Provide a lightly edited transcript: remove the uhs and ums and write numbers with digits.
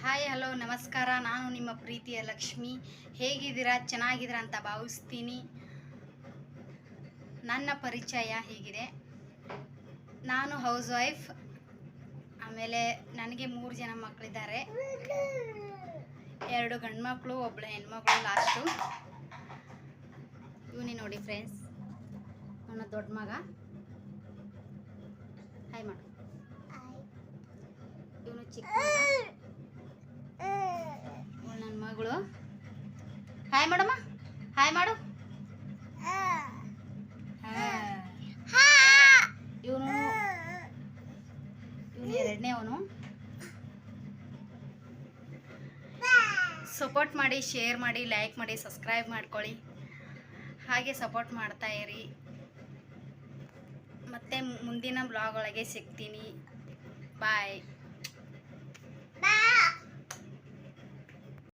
Hi hello ನಮಸ್ಕಾರ. ನಾನು ನಿಮ್ಮ ಪ್ರೀತಿಯ ಲಕ್ಷ್ಮಿ. ಹೇಗಿದ್ದೀರಾ? ಚೆನ್ನಾಗಿದ್ದೀರಾ ಅಂತ ಭಾವಿಸ್ತೀನಿ. ನನ್ನ ಪರಿಚಯ ಹೀಗಿದೆ. ನಾನು ಹೌಸ್ ವೈಫ್. ಆಮೇಲೆ ನನಗೆ 3 ಜನ ಮಕ್ಕಳಿದ್ದಾರೆ. 2 ಗಂಡು ಮಕ್ಕಳು, ಒಬ್ಬಳು ಹೆಣ್ಮಗಳು ಲಾಸ್ಟು. ಇವನಿ ನೋಡಿ ಫ್ರೆಂಡ್ಸ್, ನನ್ನ ದೊಡ್ಡ ಮಗ. ಹಾಯ್ ಮಾಡು. ಇವನು ಚಿಕ್ಕ ಮಗ, ನನ್ನ ಮಗಳು. ಹಾಯ್ ಮಾಡಮ್ಮ, ಹಾಯ್ ಮಾಡು. ಇವನು ಎರಡನೇವನು. ಸಪೋರ್ಟ್ ಮಾಡಿ, ಶೇರ್ ಮಾಡಿ, ಲೈಕ್ ಮಾಡಿ, ಸಬ್ಸ್ಕ್ರೈಬ್ ಮಾಡ್ಕೊಳ್ಳಿ. ಹಾಗೆ ಸಪೋರ್ಟ್ ಮಾಡ್ತಾ ಇರಿ. ಮತ್ತೆ ಮುಂದಿನ ಬ್ಲಾಗ್ ಒಳಗೆ ಸಿಗ್ತೀನಿ. ಬಾಯ್.